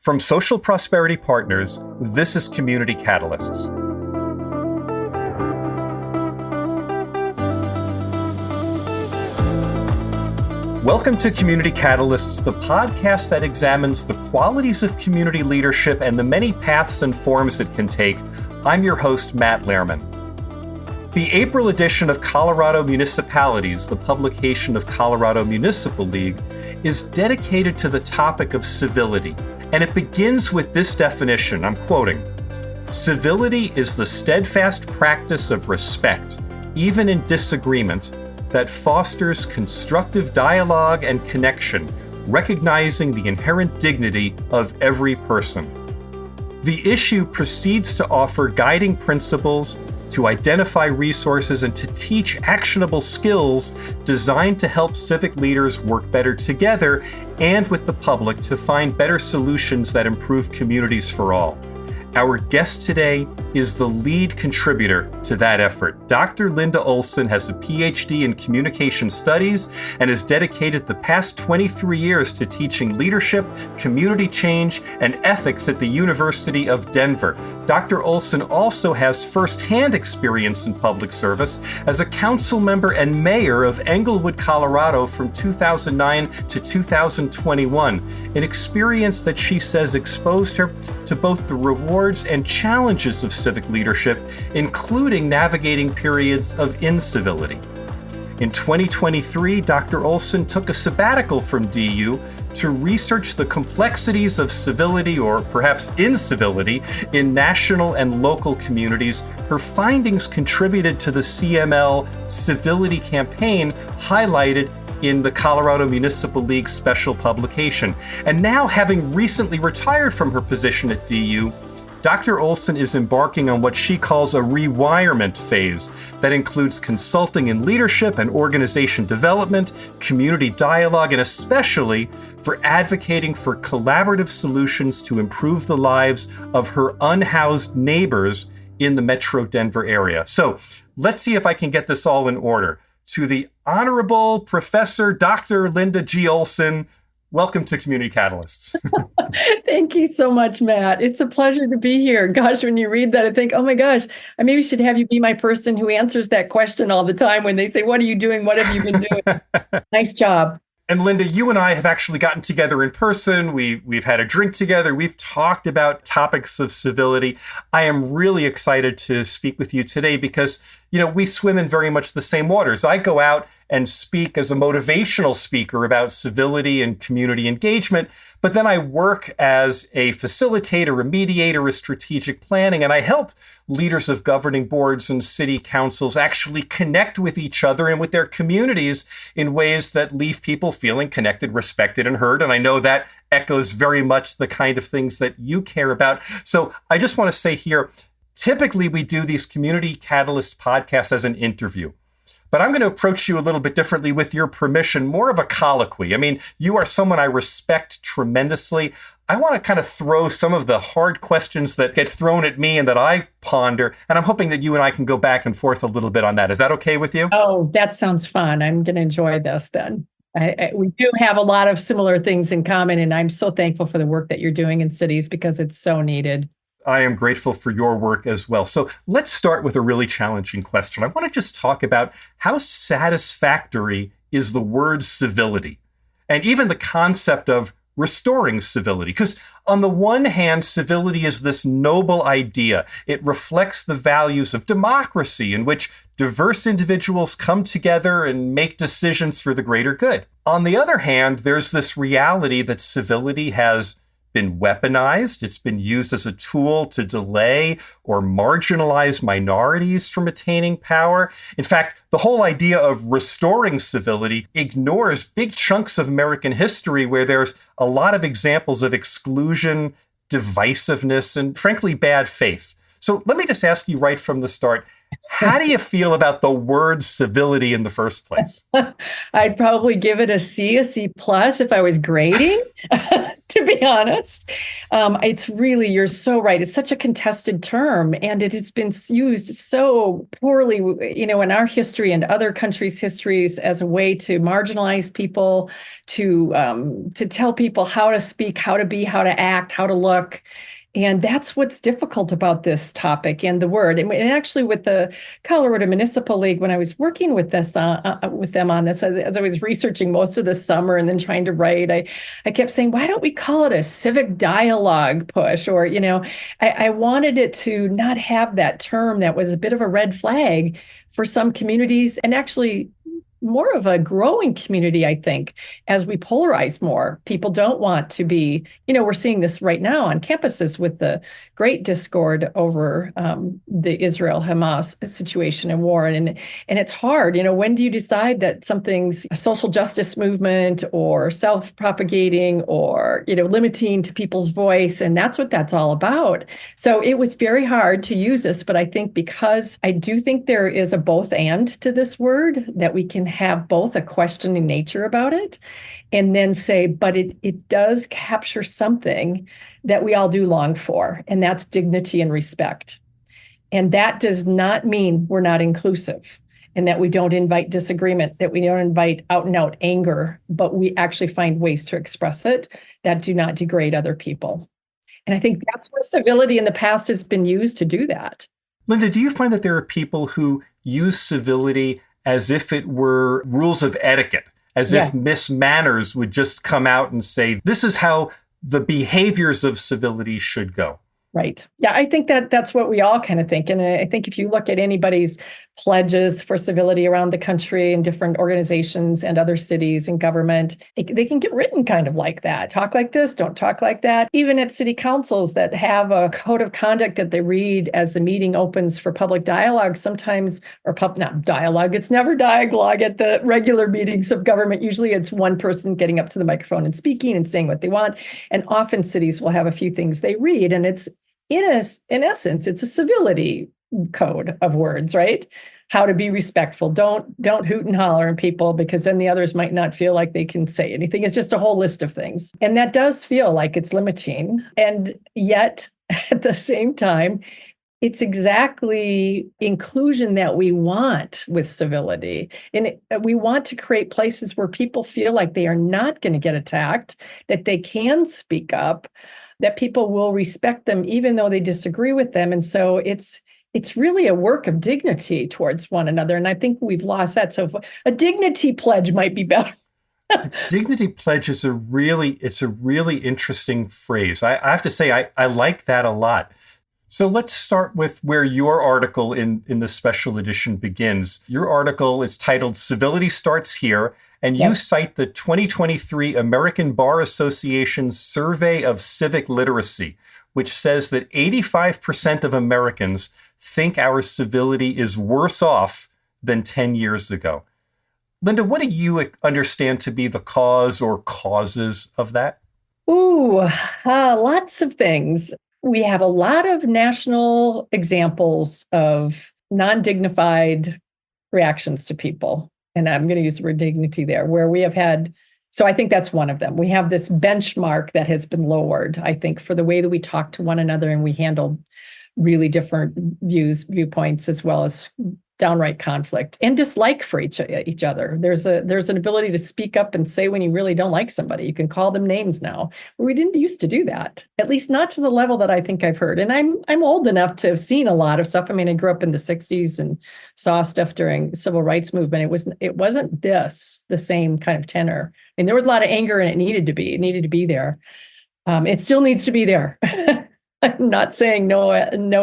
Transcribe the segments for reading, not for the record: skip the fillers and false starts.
From Social Prosperity Partners, this is Community Catalysts. Welcome to Community Catalysts, the podcast that examines the qualities of community leadership and the many paths and forms it can take. I'm your host, Matt Lehrman. The April edition of Colorado Municipalities, the publication of Colorado Municipal League, is dedicated to the topic of civility. And it begins with this definition, I'm quoting, "Civility is the steadfast practice of respect, even in disagreement, that fosters constructive dialogue and connection, recognizing the inherent dignity of every person." The issue proceeds to offer guiding principles, to identify resources, and to teach actionable skills designed to help civic leaders work better together and with the public to find better solutions that improve communities for all. Our guest today is the lead contributor to that effort. Dr. Linda Olson has a PhD in communication studies and has dedicated the past 23 years to teaching leadership, community change, and ethics at the University of Denver. Dr. Olson also has firsthand experience in public service as a council member and mayor of Englewood, Colorado from 2009 to 2021, an experience that she says exposed her to both the rewards and challenges of civic leadership, including navigating periods of incivility. In 2023, Dr. Olson took a sabbatical from DU to research the complexities of civility, or perhaps incivility, in national and local communities. Her findings contributed to the CML Civility Campaign, highlighted in the Colorado Municipal League special publication. And now, having recently retired from her position at DU, Dr. Olson is embarking on what she calls a rewirement phase that includes consulting in leadership and organization development, community dialogue, and especially for advocating for collaborative solutions to improve the lives of her unhoused neighbors in the Metro Denver area. So let's see if I can get this all in order. To the Honorable Professor Dr. Linda G. Olson, welcome to Community Catalysts. Thank you so much, Matt. It's a pleasure to be here. Gosh, when you read that, I think, oh my gosh, I maybe should have you be my person who answers that question all the time when they say, what are you doing? What have you been doing? Nice job. And Linda, you and I have actually gotten together in person. We've had a drink together. We've talked about topics of civility. I am really excited to speak with you today because, we swim in very much the same waters. I go out and speak as a motivational speaker about civility and community engagement, but then I work as a facilitator, a mediator, a strategic planning, and I help leaders of governing boards and city councils actually connect with each other and with their communities in ways that leave people feeling connected, respected, and heard. And I know that echoes very much the kind of things that you care about. So I just want to say here, typically we do these Community Catalyst podcasts as an interview. But I'm going to approach you a little bit differently, with your permission, more of a colloquy. I mean, you are someone I respect tremendously. I want to kind of throw some of the hard questions that get thrown at me and that I ponder, and I'm hoping that you and I can go back and forth a little bit on that. Is that okay with you? Oh, that sounds fun. I'm going to enjoy this then. We do have a lot of similar things in common, and I'm so thankful for the work that you're doing in cities because it's so needed. I am grateful for your work as well. So let's start with a really challenging question. I want to just talk about how satisfactory is the word civility, and even the concept of restoring civility. Because on the one hand, civility is this noble idea. It reflects the values of democracy, in which diverse individuals come together and make decisions for the greater good. On the other hand, there's this reality that civility has been weaponized. It's been used as a tool to delay or marginalize minorities from attaining power. In fact, the whole idea of restoring civility ignores big chunks of American history where there's a lot of examples of exclusion, divisiveness, and frankly, bad faith. So let me just ask you right from the start, how do you feel about the word civility in the first place? I'd probably give it a C plus if I was grading. to be honest. It's really, you're so right. It's such a contested term, and it has been used so poorly, in our history and other countries' histories as a way to marginalize people, to tell people how to speak, how to be, how to act, how to look. And that's what's difficult about this topic and the word. And actually, with the Colorado Municipal League, when I was working with with them on this, as I was researching most of the summer and then trying to write, I kept saying, why don't we call it a civic dialogue push? Or, I wanted it to not have that term that was a bit of a red flag for some communities, and actually more of a growing community, I think, as we polarize more. People don't want to be, we're seeing this right now on campuses with the great discord over the Israel-Hamas situation and war. And it's hard, when do you decide that something's a social justice movement or self-propagating or, limiting to people's voice? And that's what that's all about. So it was very hard to use this, but I think because I do think there is a both and to this word, that we can have both a questioning nature about it and then say, but it does capture something that we all do long for, and that's dignity and respect. And that does not mean we're not inclusive and that we don't invite disagreement, that we don't invite out and out anger, but we actually find ways to express it that do not degrade other people. And I think that's where civility in the past has been used to do that. Linda, do you find that there are people who use civility as if it were rules of etiquette, as if Miss Manners would just come out and say, this is how the behaviors of civility should go? Right. Yeah, I think that's what we all kind of think. And I think if you look at anybody's pledges for civility around the country in different organizations and other cities and government, they can get written kind of like that. Talk like this, don't talk like that. Even at city councils that have a code of conduct that they read as the meeting opens for public dialogue sometimes, or not dialogue, it's never dialogue at the regular meetings of government. Usually it's one person getting up to the microphone and speaking and saying what they want. And often cities will have a few things they read, and it's in essence, it's a civility code of words, right? How to be respectful. Don't hoot and holler at people, because then the others might not feel like they can say anything. It's just a whole list of things. And that does feel like it's limiting. And yet, at the same time, it's exactly inclusion that we want with civility. And we want to create places where people feel like they are not going to get attacked, that they can speak up, that people will respect them even though they disagree with them. And so it's really a work of dignity towards one another. And I think we've lost that. So a dignity pledge might be better. A dignity pledge is a really interesting phrase. I have to say, I like that a lot. So let's start with where your article in the special edition begins. Your article is titled Civility Starts Here, and you cite the 2023 American Bar Association's Survey of Civic Literacy, which says that 85% of Americans think our civility is worse off than 10 years ago. Linda, what do you understand to be the cause or causes of that? Lots of things. We have a lot of national examples of non-dignified reactions to people. And I'm going to use the word dignity there, where we have had, so I think that's one of them. We have this benchmark that has been lowered, I think, for the way that we talk to one another and we handle really different viewpoints, as well as downright conflict and dislike for each other. There's an ability to speak up and say when you really don't like somebody. You can call them names now. We didn't used to do that, at least not to the level that I think I've heard. And I'm old enough to have seen a lot of stuff. I mean, I grew up in the 60s and saw stuff during the civil rights movement. It wasn't the same kind of tenor. I mean, there was a lot of anger, and it needed to be there. It still needs to be there. I'm not saying no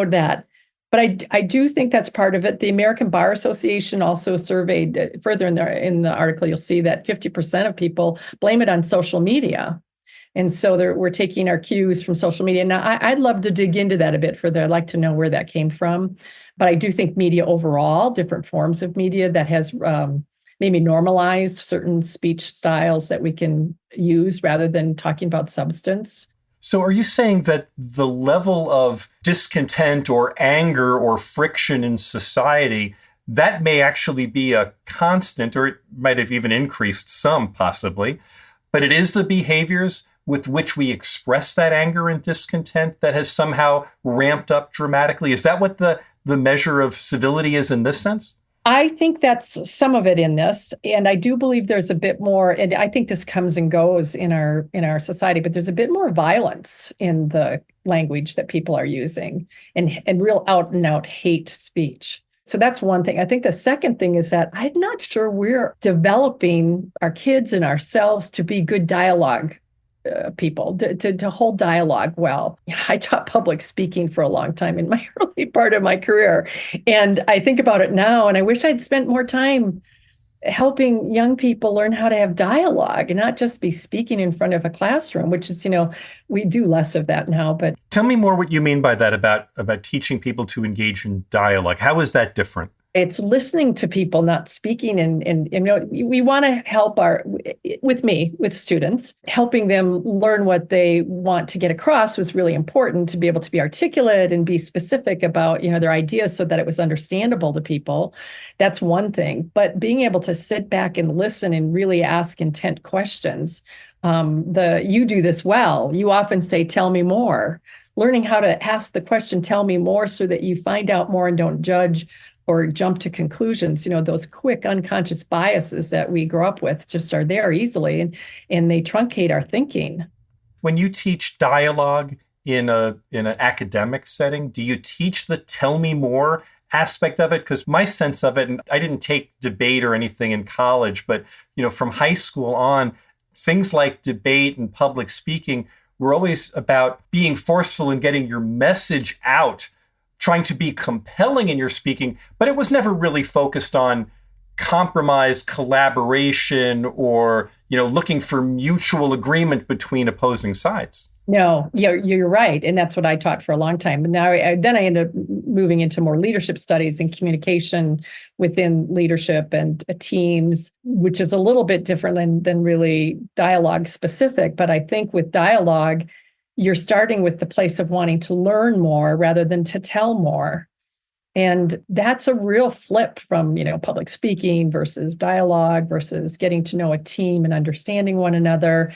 that. But I do think that's part of it. The American Bar Association also surveyed further in the article. You'll see that 50% of people blame it on social media. And so we're taking our cues from social media. Now, I'd love to dig into that a bit further. I'd like to know where that came from. But I do think media overall, different forms of media, that has maybe normalized certain speech styles that we can use rather than talking about substance. So are you saying that the level of discontent or anger or friction in society, that may actually be a constant, or it might have even increased some possibly, but it is the behaviors with which we express that anger and discontent that has somehow ramped up dramatically? Is that what the measure of civility is in this sense? I think that's some of it in this, and I do believe there's a bit more, and I think this comes and goes in our society, but there's a bit more violence in the language that people are using, and real out and out hate speech. So that's one thing. I think the second thing is that I'm not sure we're developing our kids and ourselves to be good dialogue people, to hold dialogue well. I taught public speaking for a long time in my early part of my career. And I think about it now, and I wish I'd spent more time helping young people learn how to have dialogue and not just be speaking in front of a classroom, which is, we do less of that now. But tell me more what you mean by that about teaching people to engage in dialogue. How is that different? It's listening to people, not speaking. And we want to help with students, helping them learn what they want to get across was really important, to be able to be articulate and be specific about, their ideas so that it was understandable to people. That's one thing. But being able to sit back and listen and really ask intent questions. You do this well. You often say, tell me more. Learning how to ask the question, tell me more, so that you find out more and don't judge or jump to conclusions. Those quick unconscious biases that we grow up with just are there easily, and they truncate our thinking. When you teach dialogue in an academic setting, do you teach the tell me more aspect of it? Because my sense of it, and I didn't take debate or anything in college, but from high school on, things like debate and public speaking were always about being forceful and getting your message out, trying to be compelling in your speaking, but it was never really focused on compromise, collaboration, or, looking for mutual agreement between opposing sides. No, you're right. And that's what I taught for a long time. And now then I ended up moving into more leadership studies and communication within leadership and teams, which is a little bit different than really dialogue specific. But I think with dialogue, you're starting with the place of wanting to learn more rather than to tell more. And that's a real flip from, public speaking versus dialogue versus getting to know a team and understanding one another.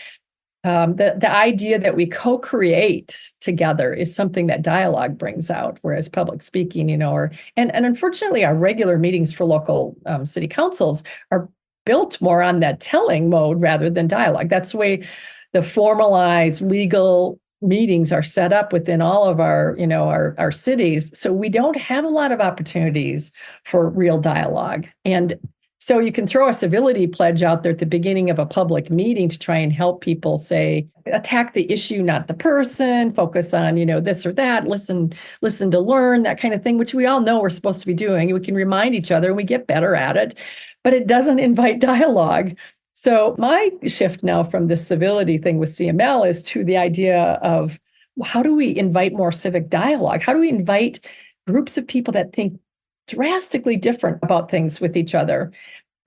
The idea that we co-create together is something that dialogue brings out, whereas public speaking, and unfortunately our regular meetings for local city councils are built more on that telling mode rather than dialogue. That's the way the formalized legal meetings are set up within all of our cities. So we don't have a lot of opportunities for real dialogue. And so you can throw a civility pledge out there at the beginning of a public meeting to try and help people say, attack the issue, not the person, focus on, this or that, listen to learn, that kind of thing, which we all know we're supposed to be doing. We can remind each other and we get better at it, but it doesn't invite dialogue. So my shift now from this civility thing with CML is to the idea of how do we invite more civic dialogue? How do we invite groups of people that think drastically different about things with each other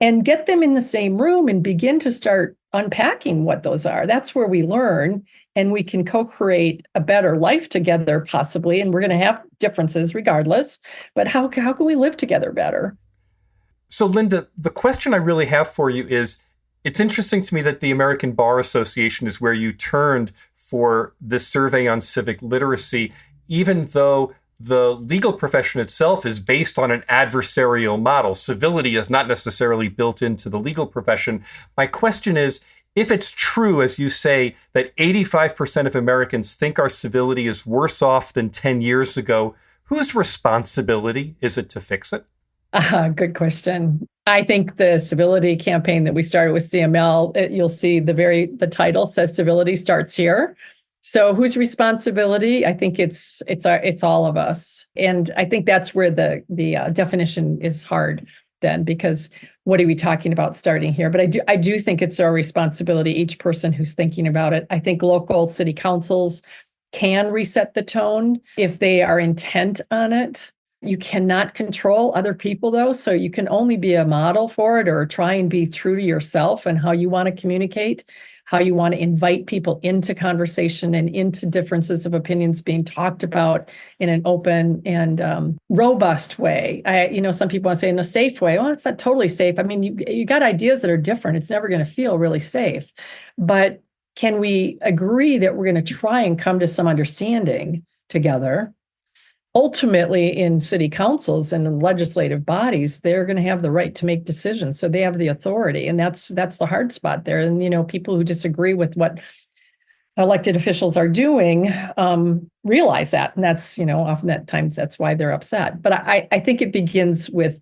and get them in the same room and begin to start unpacking what those are? That's where we learn, and we can co-create a better life together possibly. And we're going to have differences regardless, but how can we live together better? So Linda, the question I really have for you is, it's interesting to me that the American Bar Association is where you turned for this survey on civic literacy, even though the legal profession itself is based on an adversarial model. Civility is not necessarily built into the legal profession. My question is, if it's true, as you say, that 85% of Americans think our civility is worse off than 10 years ago, whose responsibility is it to fix it? Good question. I think the civility campaign that we started with CML, you'll see the title says civility starts here. So whose responsibility? I think it's all of us. And I think that's where the definition is hard then, because what are we talking about starting here? But I do think it's our responsibility, each person who's thinking about it. I think local city councils can reset the tone if they are intent on it. You cannot control other people, though, so you can only be a model for it or try and be true to yourself and how you want to communicate, how you want to invite people into conversation and into differences of opinions being talked about in an open and robust way. Some people want to say in a safe way. Well, it's not totally safe. I mean, you got ideas that are different. It's never going to feel really safe. But can we agree that we're going to try and come to some understanding together? Ultimately, in city councils and in legislative bodies, they're going to have the right to make decisions. So they have the authority. And that's the hard spot there. And, people who disagree with what elected officials are doing realize that. And that's, often at times that's why they're upset. But I think it begins with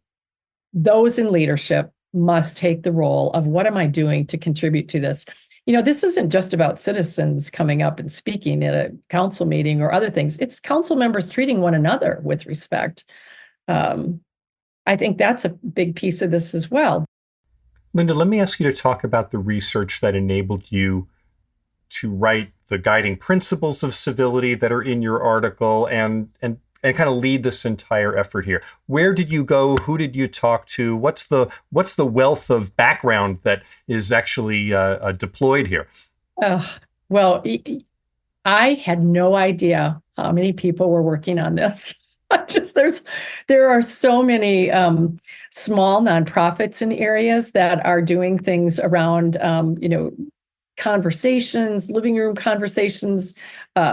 those in leadership must take the role of what am I doing to contribute to this? This isn't just about citizens coming up and speaking at a council meeting or other things. It's council members treating one another with respect. I think that's a big piece of this as well. Linda, let me ask you to talk about the research that enabled you to write the guiding principles of civility that are in your article and kind of lead this entire effort here. Where did you go? Who did you talk to? What's the wealth of background that is actually deployed here? Well, I had no idea how many people were working on this. There are so many small nonprofits in areas that are doing things around, conversations, living room conversations,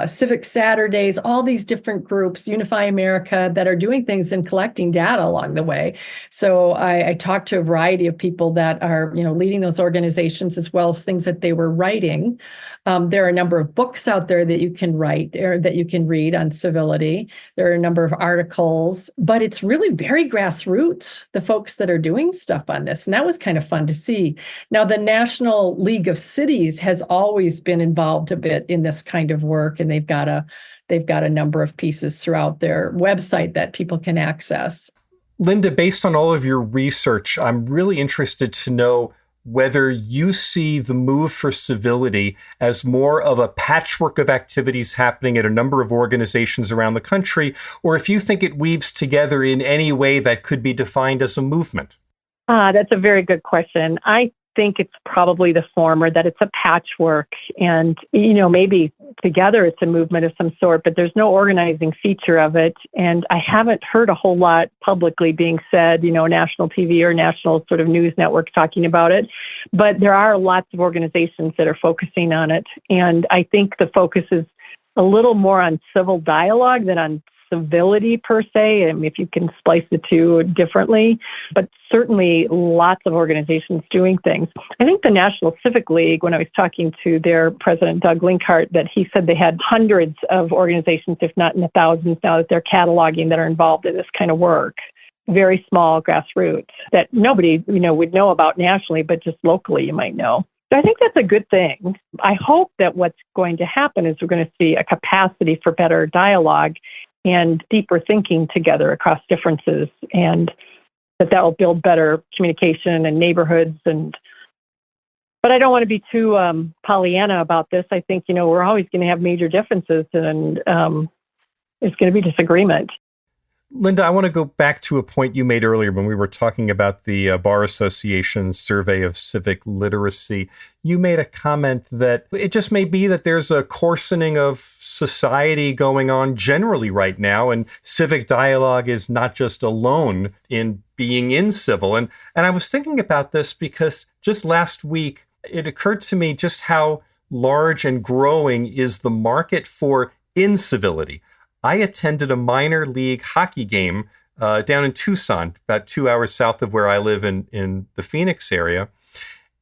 civic Saturdays, all these different groups, Unify America, that are doing things and collecting data along the way. So I talked to a variety of people that are, leading those organizations as well as things that they were writing. There are a number of books out there that you can write or that you can read on civility. There are a number of articles, but it's really very grassroots, the folks that are doing stuff on this. And that was kind of fun to see. Now, the National League of Cities has always been involved a bit in this kind of work, and they've got a number of pieces throughout their website that people can access. Linda, based on all of your research, I'm really interested to know whether you see the move for civility as more of a patchwork of activities happening at a number of organizations around the country, or if you think it weaves together in any way that could be defined as a movement. That's a very good question. I think it's probably the former, that it's a patchwork, and, maybe together it's a movement of some sort, but there's no organizing feature of it. And I haven't heard a whole lot publicly being said, national TV or national sort of news networks talking about it. But there are lots of organizations that are focusing on it. And I think the focus is a little more on civil dialogue than on civility per se, if you can splice the two differently, but certainly lots of organizations doing things. I think the National Civic League, when I was talking to their president, Doug Linkhart, that he said they had hundreds of organizations, if not in the thousands now, that they're cataloging that are involved in this kind of work. Very small grassroots that nobody, would know about nationally, but just locally you might know. So I think that's a good thing. I hope that what's going to happen is we're going to see a capacity for better dialogue and deeper thinking together across differences, and that will build better communication and neighborhoods. But I don't want to be too Pollyanna about this. I think, we're always going to have major differences, and there's going to be disagreement. Linda, I want to go back to a point you made earlier when we were talking about the Bar Association's survey of civic literacy. You made a comment that it just may be that there's a coarsening of society going on generally right now, and civic dialogue is not just alone in being incivil. And I was thinking about this because just last week, it occurred to me just how large and growing is the market for incivility. I attended a minor league hockey game down in Tucson, about 2 hours south of where I live in the Phoenix area.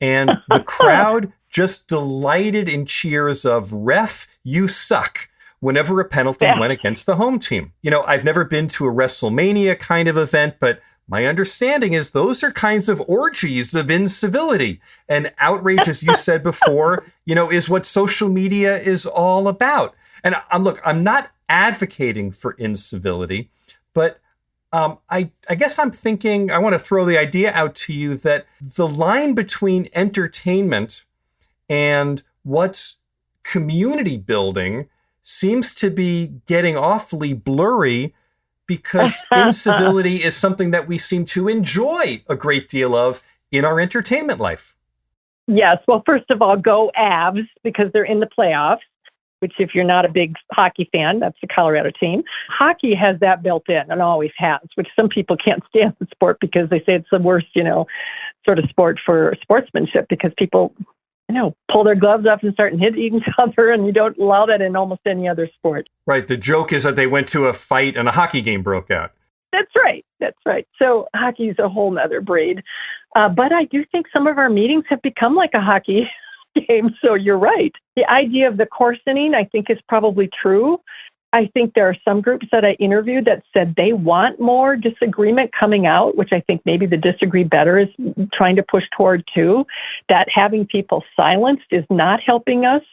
And the crowd just delighted in cheers of "Ref, you suck" whenever a penalty went against the home team. I've never been to a WrestleMania kind of event, but my understanding is those are kinds of orgies of incivility. And outrage, as you said before, is what social media is all about. And I'm not advocating for incivility, but I guess I'm thinking, I want to throw the idea out to you that the line between entertainment and what's community building seems to be getting awfully blurry, because incivility is something that we seem to enjoy a great deal of in our entertainment life. Yes. Well, first of all, go Avs, because they're in the playoffs, which if you're not a big hockey fan, that's the Colorado team. Hockey has that built in and always has, which some people can't stand the sport because they say it's the worst, sort of sport for sportsmanship, because people pull their gloves up and start hitting each other, and you don't allow that in almost any other sport. Right. The joke is that they went to a fight and a hockey game broke out. That's right. So hockey is a whole nother breed. But I do think some of our meetings have become like a hockey game. So you're right. The idea of the coarsening, I think, is probably true. I think there are some groups that I interviewed that said they want more disagreement coming out, which I think maybe the Disagree Better is trying to push toward too, that having people silenced is not helping us.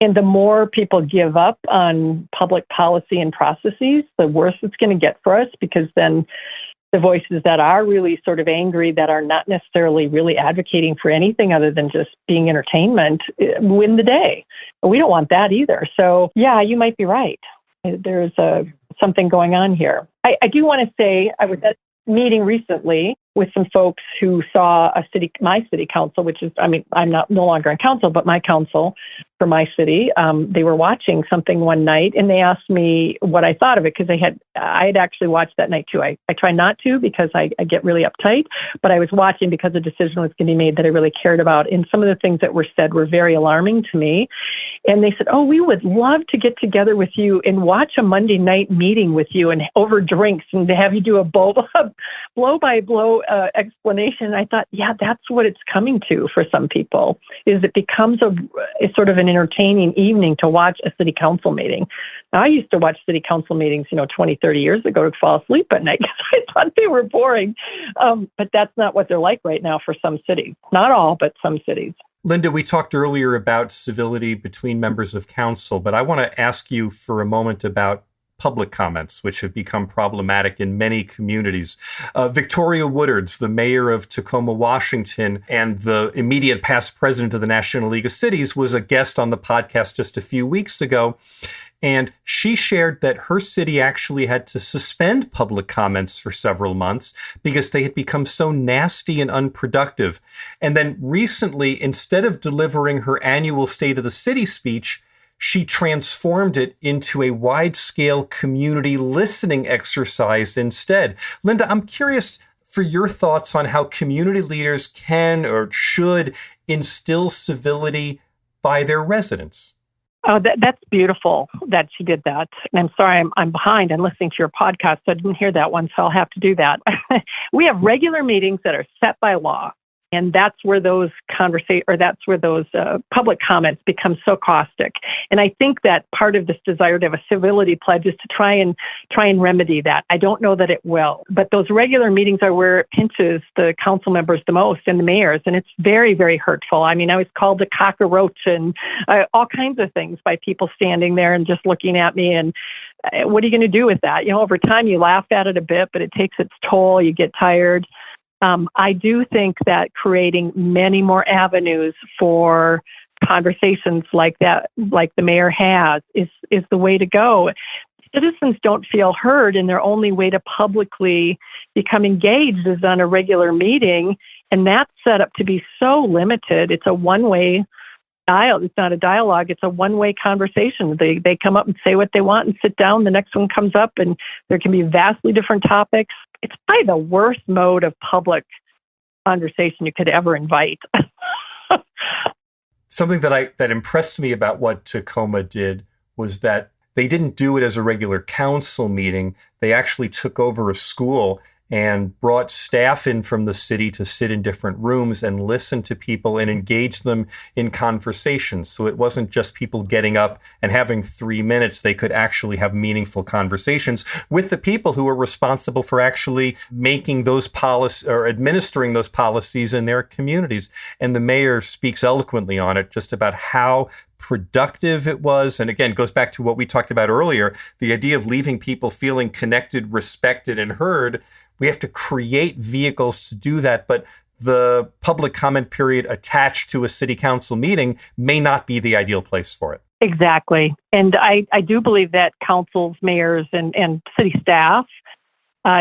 And the more people give up on public policy and processes, the worse it's going to get for us, because then the voices that are really sort of angry, that are not necessarily really advocating for anything other than just being entertainment, win the day. But we don't want that either. So yeah, you might be right. There's something going on here. I do want to say I was at a meeting recently with some folks who saw my city council, which is, I'm no longer on council, but my council for my city. They were watching something one night, and they asked me what I thought of it, because I had actually watched that night too. I try not to, because I get really uptight, but I was watching because a decision was going to be made that I really cared about. And some of the things that were said were very alarming to me. And they said, "Oh, we would love to get together with you and watch a Monday night meeting with you and over drinks and to have you do a blow by blow explanation." I thought, yeah, that's what it's coming to for some people, is it becomes a sort of an entertaining evening to watch a city council meeting. Now, I used to watch city council meetings, 20, 30 years ago to fall asleep at night because I thought they were boring. But that's not what they're like right now for some cities. Not all, but some cities. Linda, we talked earlier about civility between members of council, but I want to ask you for a moment about public comments, which have become problematic in many communities. Victoria Woodards, the mayor of Tacoma, Washington, and the immediate past president of the National League of Cities, was a guest on the podcast just a few weeks ago. And she shared that her city actually had to suspend public comments for several months because they had become so nasty and unproductive. And then recently, instead of delivering her annual State of the City speech, she transformed it into a wide-scale community listening exercise instead. Linda, I'm curious for your thoughts on how community leaders can or should instill civility by their residents. Oh, that's beautiful that she did that. And I'm sorry, I'm behind and listening to your podcast, so I didn't hear that one, so I'll have to do that. We have regular meetings that are set by law. And that's where those public comments become so caustic. And I think that part of this desire to have a civility pledge is to try and remedy that. I don't know that it will, but those regular meetings are where it pinches the council members the most and the mayors, and it's very, very hurtful. I mean, I was called a cockroach and all kinds of things by people standing there and just looking at me. And what are you going to do with that? Over time you laugh at it a bit, but it takes its toll. You get tired. I do think that creating many more avenues for conversations like that, like the mayor has, is the way to go. Citizens don't feel heard, and their only way to publicly become engaged is on a regular meeting, and that's set up to be so limited. It's a one-way dialogue. It's not a dialogue. It's a one-way conversation. They come up and say what they want and sit down. The next one comes up, and there can be vastly different topics. It's probably the worst mode of public conversation you could ever invite. Something that impressed me about what Tacoma did was that they didn't do it as a regular council meeting. They actually took over a school and brought staff in from the city to sit in different rooms and listen to people and engage them in conversations. So it wasn't just people getting up and having 3 minutes. They could actually have meaningful conversations with the people who were responsible for actually making those policies or administering those policies in their communities. And the mayor speaks eloquently on it, just about how productive it was. And again, goes back to what we talked about earlier, the idea of leaving people feeling connected, respected, and heard. We have to create vehicles to do that, but the public comment period attached to a city council meeting may not be the ideal place for it. Exactly. And I do believe that councils, mayors, and city staff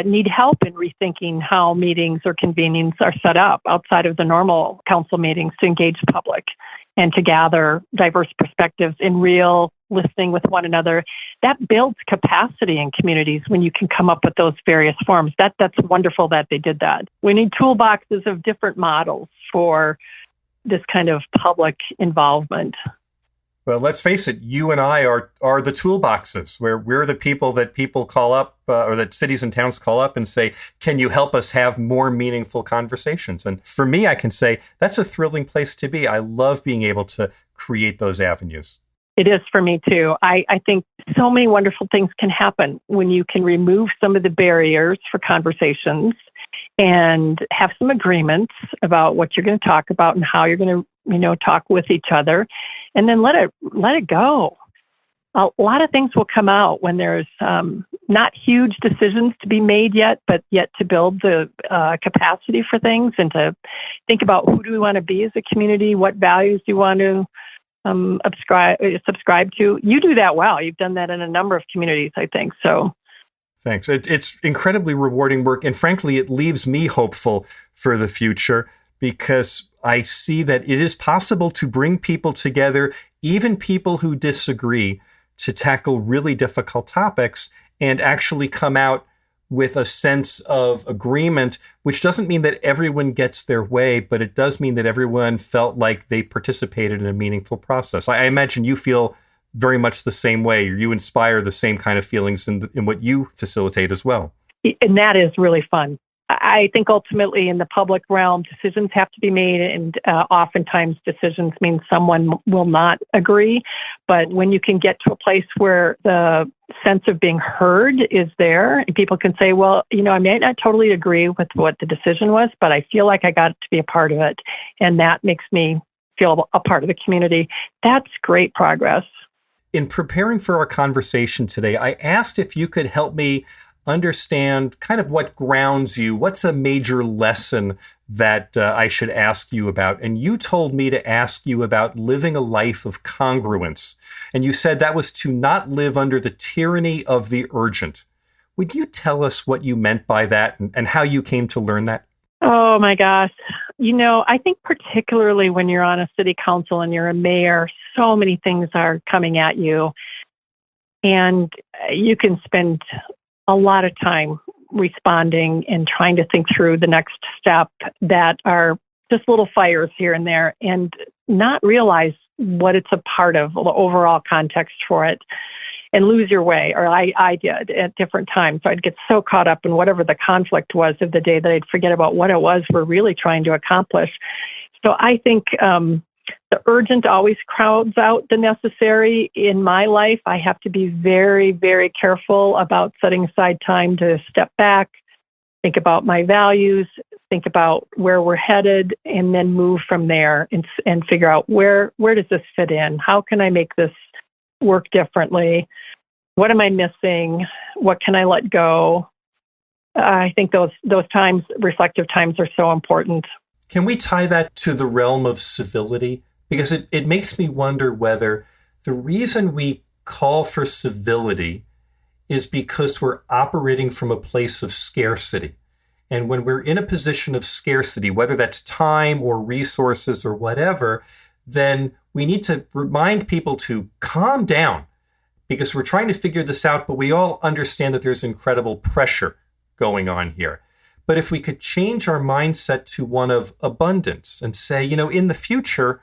need help in rethinking how meetings or convenings are set up outside of the normal council meetings to engage the public and to gather diverse perspectives in real listening with one another. That builds capacity in communities when you can come up with those various forms. That's wonderful that they did that. We need toolboxes of different models for this kind of public involvement. Well, let's face it, you and I are the toolboxes, where we're the people that people call up, or that cities and towns call up and say, can you help us have more meaningful conversations? And for me, I can say that's a thrilling place to be. I love being able to create those avenues. It is for me too. I think so many wonderful things can happen when you can remove some of the barriers for conversations and have some agreements about what you're going to talk about and how you're going to, talk with each other, and then let it go. A lot of things will come out when there's not huge decisions to be made yet, but yet to build the capacity for things and to think about who do we want to be as a community, what values do you want to subscribe to. You do that well. You've done that in a number of communities, I think. So thanks. It's incredibly rewarding work. And frankly, it leaves me hopeful for the future, because I see that it is possible to bring people together, even people who disagree, to tackle really difficult topics and actually come out with a sense of agreement, which doesn't mean that everyone gets their way, but it does mean that everyone felt like they participated in a meaningful process. I imagine you feel very much the same way. You inspire the same kind of feelings in what you facilitate as well. And that is really fun. I think ultimately in the public realm, decisions have to be made, and oftentimes decisions mean someone will not agree. But when you can get to a place where the sense of being heard is there, and people can say, well, I may not totally agree with what the decision was, but I feel like I got to be a part of it. And that makes me feel a part of the community. That's great progress. In preparing for our conversation today, I asked if you could help me understand kind of what grounds you. What's a major lesson that I should ask you about? And you told me to ask you about living a life of congruence. And you said that was to not live under the tyranny of the urgent. Would you tell us what you meant by that and how you came to learn that? Oh my gosh. I think particularly when you're on a city council and you're a mayor, so many things are coming at you. And you can spend a lot of time responding and trying to think through the next step that are just little fires here and there, and not realize what it's a part of, the overall context for it, and lose your way. Or I did at different times. So I'd get so caught up in whatever the conflict was of the day that I'd forget about what it was we're really trying to accomplish. So I think the urgent always crowds out the necessary. In my life, I have to be very, very careful about setting aside time to step back, think about my values, think about where we're headed, and then move from there and figure out where does this fit in? How can I make this work differently? What am I missing? What can I let go? I think those times, reflective times, are so important. Can we tie that to the realm of civility? Because it makes me wonder whether the reason we call for civility is because we're operating from a place of scarcity. And when we're in a position of scarcity, whether that's time or resources or whatever, then we need to remind people to calm down, because we're trying to figure this out, but we all understand that there's incredible pressure going on here. But if we could change our mindset to one of abundance and say, in the future,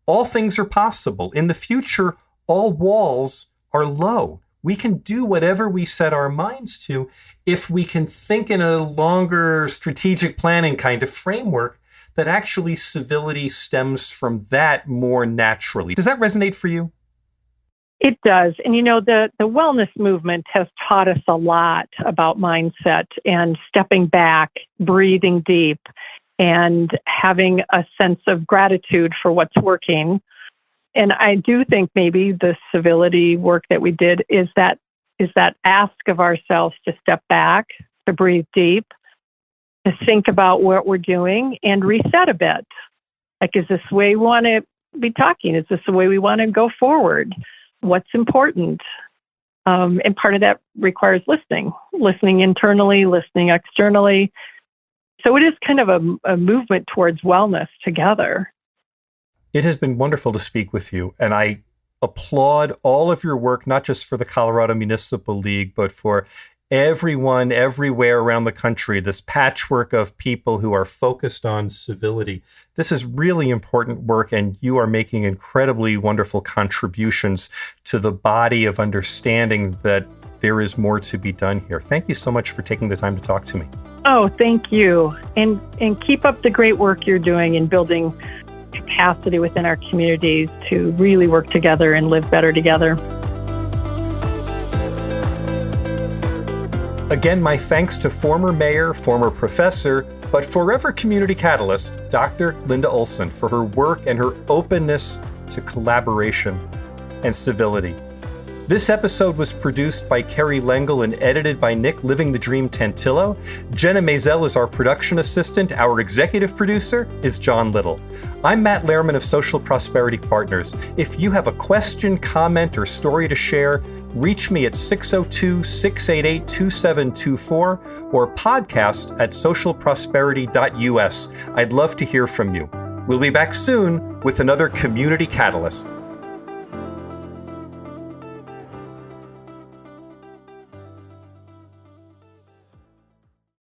all things are possible. In the future, all walls are low. We can do whatever we set our minds to if we can think in a longer strategic planning kind of framework that actually civility stems from that more naturally. Does that resonate for you? It does. And the wellness movement has taught us a lot about mindset and stepping back, breathing deep, and having a sense of gratitude for what's working. And I do think maybe the civility work that we did is that ask of ourselves to step back, to breathe deep, to think about what we're doing and reset a bit. Like, is this the way we want to be talking? Is this the way we want to go forward? What's important? And part of that requires listening internally, listening externally. So it is kind of a movement towards wellness together. It has been wonderful to speak with you, and I applaud all of your work, not just for the Colorado Municipal League, but for everyone everywhere around the country, this patchwork of people who are focused on civility. This is really important work, and you are making incredibly wonderful contributions to the body of understanding that there is more to be done here. Thank you so much for taking the time to talk to me. Oh, thank you. And keep up the great work you're doing in building capacity within our communities to really work together and live better together. Again, my thanks to former mayor, former professor, but forever community catalyst, Dr. Linda Olson, for her work and her openness to collaboration and civility. This episode was produced by Kerry Lengel and edited by Nick Living the Dream Tantillo. Jenna Maisel is our production assistant. Our executive producer is John Little. I'm Matt Lehrman of Social Prosperity Partners. If you have a question, comment, or story to share, reach me at 602-688-2724 or podcast at socialprosperity.us. I'd love to hear from you. We'll be back soon with another Community Catalyst.